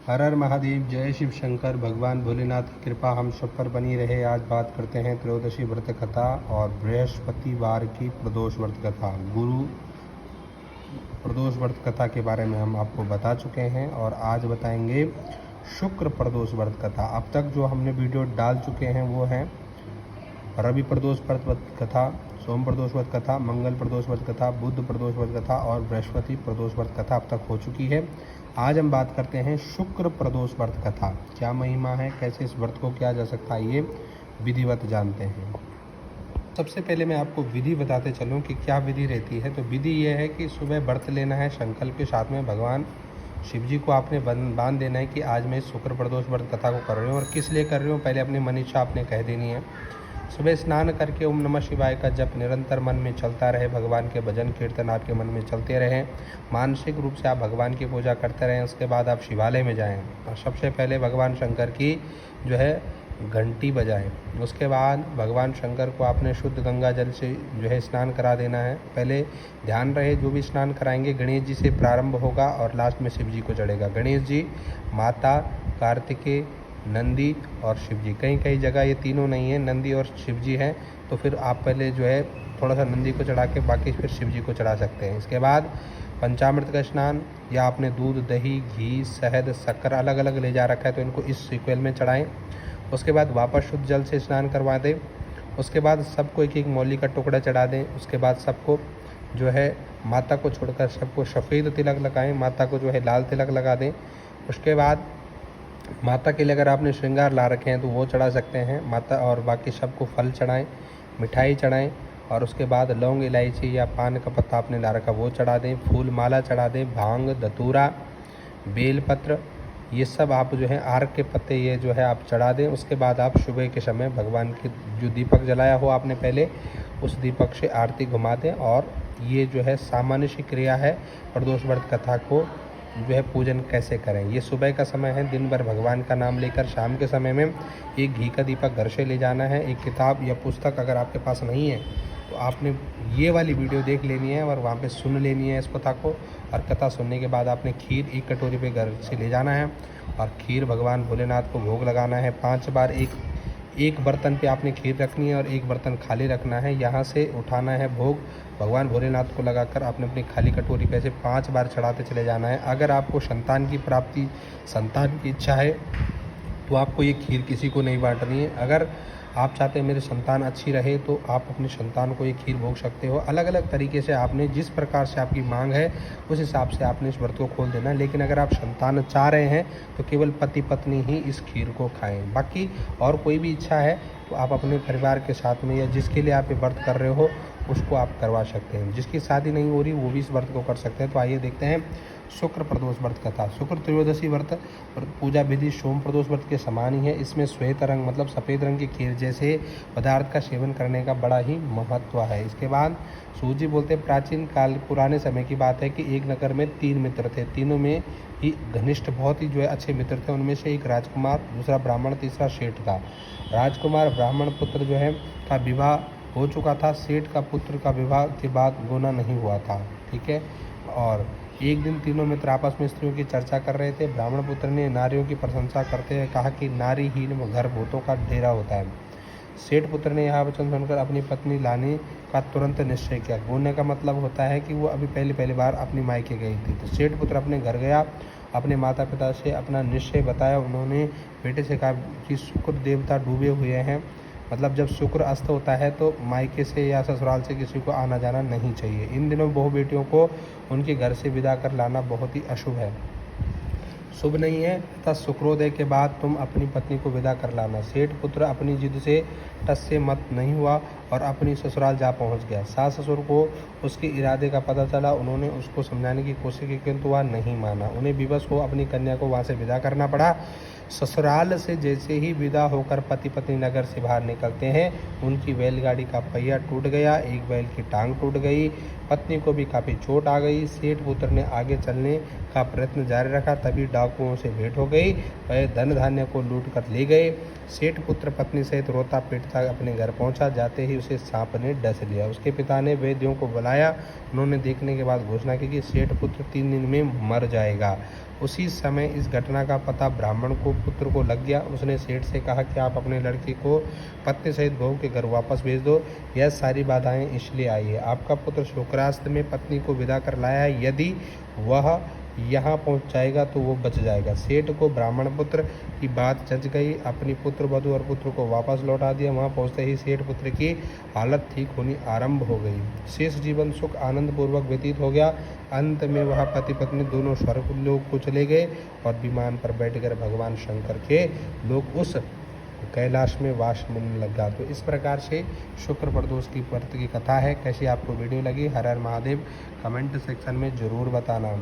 हर हर महादेव, जय शिव शंकर। भगवान भोलेनाथ की कृपा हम सब पर बनी रहे। आज बात करते हैं त्रयोदशी व्रत कथा और बृहस्पतिवार की प्रदोष व्रत कथा। गुरु प्रदोष व्रत कथा के बारे में हम आपको बता चुके हैं और आज बताएंगे शुक्र प्रदोष व्रत कथा। अब तक जो हमने वीडियो डाल चुके हैं वो हैं रवि प्रदोष व्रत कथा, सोम प्रदोष व्रत कथा, मंगल प्रदोष व्रत कथा, बुध प्रदोष व्रत कथा और बृहस्पति प्रदोष व्रत कथा अब तक हो चुकी है। आज हम बात करते हैं शुक्र प्रदोष व्रत कथा। क्या महिमा है, कैसे इस व्रत को किया जा सकता है, ये विधिवत जानते हैं। सबसे पहले मैं आपको विधि बताते चलूँ कि क्या विधि रहती है। तो विधि यह है कि सुबह व्रत लेना है, संकल्प के साथ में भगवान शिव जी को आपने बांध देना है कि आज मैं शुक्र प्रदोष व्रत कथा को कर रही हूँ और किस लिए कर रही हूँ पहले अपनी मन इच्छा आपने कह देनी है। सुबह स्नान करके ओम नमः शिवाय का जप निरंतर मन में चलता रहे, भगवान के भजन कीर्तन आपके मन में चलते रहें, मानसिक रूप से आप भगवान की पूजा करते रहें। उसके बाद आप शिवालय में जाएं और सबसे पहले भगवान शंकर की जो है घंटी बजाएं। उसके बाद भगवान शंकर को आपने शुद्ध गंगा जल से जो है स्नान करा देना है। पहले ध्यान रहे जो भी स्नान कराएंगे गणेश जी से प्रारंभ होगा और लास्ट में शिव जी को चढ़ेगा। गणेश जी, माता, कार्तिकेय, नंदी और शिव जी। कहीं कहीं जगह ये तीनों नहीं है, नंदी और शिव जी हैं, तो फिर आप पहले जो है थोड़ा सा नंदी को चढ़ा के बाकी फिर शिव जी को चढ़ा सकते हैं। इसके बाद पंचामृत का स्नान, या आपने दूध, दही, घी, शहद, शक्कर अलग अलग ले जा रखा है तो इनको इस सीक्वेल में चढ़ाएं। उसके बाद वापस शुद्ध जल से स्नान करवा दें। उसके बाद सबको एक एक मौली का टुकड़ा चढ़ा दें। उसके बाद सबको जो है माता को छोड़कर सबको सफ़ेद तिलक लगाएं, माता को जो है लाल तिलक लगा दें। उसके बाद माता के लिए अगर आपने श्रृंगार ला रखे हैं तो वो चढ़ा सकते हैं माता, और बाकी सबको फल चढ़ाएं, मिठाई चढ़ाएं और उसके बाद लौंग, इलायची या पान का पत्ता आपने ला रखा वो चढ़ा दें, फूल माला चढ़ा दें, भांग, धतूरा, बेलपत्र, ये सब आप जो है आर्क के पत्ते ये जो है आप चढ़ा दें। उसके बाद आप सुबह के समय भगवान के जो दीपक जलाया हो आपने पहले, उस दीपक से आरती घुमा दें। और ये जो है सामान्य सी क्रिया है प्रदोष व्रत कथा को जो है पूजन कैसे करें। ये सुबह का समय है, दिन भर भगवान का नाम लेकर शाम के समय में एक घी का दीपक घर से ले जाना है। एक किताब या पुस्तक अगर आपके पास नहीं है तो आपने ये वाली वीडियो देख लेनी है और वहाँ पे सुन लेनी है इस कथा को। और कथा सुनने के बाद आपने खीर एक कटोरी पे घर से ले जाना है और खीर भगवान भोलेनाथ को भोग लगाना है 5 बार। एक बर्तन पे आपने खीर रखनी है और एक बर्तन खाली रखना है। यहाँ से उठाना है भोग, भगवान भोलेनाथ को लगाकर आपने अपनी खाली कटोरी पे से 5 बार चढ़ाते चले जाना है। अगर आपको संतान की प्राप्ति, संतान की इच्छा है तो आपको ये खीर किसी को नहीं बांटनी है। अगर आप चाहते हैं मेरी संतान अच्छी रहे तो आप अपनी संतान को ये खीर भोग सकते हो। अलग अलग तरीके से आपने जिस प्रकार से आपकी मांग है उस हिसाब से आपने इस व्रत को खोल देना है। लेकिन अगर आप संतान चाह रहे हैं तो केवल पति पत्नी ही इस खीर को खाएं। बाकी और कोई भी इच्छा है तो आप अपने परिवार के साथ में या जिसके लिए आप ये व्रत कर रहे हो उसको आप करवा सकते हैं। जिसकी शादी नहीं हो रही वो भी इस व्रत को कर सकते हैं। तो आइए देखते हैं शुक्र प्रदोष व्रत कथा। शुक्र त्रयोदशी व्रत पूजा विधि सोम प्रदोष व्रत के समान ही है। इसमें श्वेत रंग मतलब सफ़ेद रंग की खीर जैसे पदार्थ का सेवन करने का बड़ा ही महत्व है। इसके बाद सूजी बोलते हैं प्राचीन काल पुराने समय की बात है कि एक नगर में 3 मित्र थे। तीनों में ही घनिष्ठ बहुत ही जो है अच्छे मित्र थे। उनमें से एक राजकुमार, दूसरा ब्राह्मण, तीसरा सेठ था। राजकुमार ब्राह्मण पुत्र जो है का विवाह हो चुका था। सेठ का पुत्र का विवाह के बाद गोना नहीं हुआ था। ठीक है। और एक दिन तीनों मित्र आपस में स्त्रियों की चर्चा कर रहे थे। ब्राह्मण पुत्र ने नारियों की प्रशंसा करते हुए कहा कि नारीहीन घर भूतों का डेरा होता है। सेठ पुत्र ने यह वचन सुनकर अपनी पत्नी लाने का तुरंत निश्चय किया। गोने का मतलब होता है कि वो अभी पहली बार अपनी मायके गई थी। तो सेठ पुत्र अपने घर गया, अपने माता पिता से अपना निश्चय बताया। उन्होंने बेटे से कहा कि शुक्र देवता डूबे हुए हैं, मतलब जब शुक्र अस्त होता है तो मायके से या ससुराल से किसी को आना जाना नहीं चाहिए। इन दिनों बहू बेटियों को उनके घर से विदा कर लाना बहुत ही अशुभ है, शुभ नहीं है तथा शुक्रोदय के बाद तुम अपनी पत्नी को विदा कर लाना। सेठ पुत्र अपनी जिद से टस से मत नहीं हुआ और अपनी ससुराल जा पहुंच गया। सास ससुर को उसके इरादे का पता चला। उन्होंने उसको समझाने की कोशिश की किंतु वह नहीं माना। उन्हें विवश हो अपनी कन्या को वहां से विदा करना पड़ा। ससुराल से जैसे ही विदा होकर पति पत्नी नगर से बाहर निकलते हैं उनकी बैलगाड़ी का पहिया टूट गया, एक बैल की टांग टूट गई, पत्नी को भी काफ़ी चोट आ गई। सेठ पुत्र ने आगे चलने का प्रयत्न जारी रखा, तभी डाकुओं से भेंट हो गई। वह धन धान्य को लूट कर ले गए। सेठ पुत्र पत्नी सहित रोता पीटता अपने घर पहुंचा। जाते ही उसे सांप ने डस लिया। उसके पिता ने वैद्यों को बुलाया। उन्होंने देखने के बाद घोषणा की कि सेठ पुत्र 3 दिन में मर जाएगा। उसी समय इस घटना का पता ब्राह्मण को पुत्र को लग गया। उसने सेठ से कहा कि आप अपने लड़के को पत्नी सहित बहू के घर वापस भेज दो। यह सारी बाधाएं इसलिए आई है, आपका पुत्र शुक्रास्त में पत्नी को विदा कर लाया है। यदि वह यहाँ पहुँच जाएगा तो वो बच जाएगा। सेठ को ब्राह्मण पुत्र की बात जच गई। अपनी पुत्र वधू और पुत्र को वापस लौटा दिया। वहाँ पहुँचते ही सेठ पुत्र की हालत ठीक होनी आरंभ हो गई। शेष जीवन सुख आनंद पूर्वक व्यतीत हो गया। अंत में वह पति पत्नी दोनों स्वर्गलोक को चले गए और विमान पर बैठकर भगवान शंकर के लोग उस कैलाश में वास मिलने लगा। तो इस प्रकार से शुक्र प्रदोष की व्रत की कथा है। कैसी आपको वीडियो लगी? हर हर महादेव। कमेंट सेक्शन में ज़रूर बताना।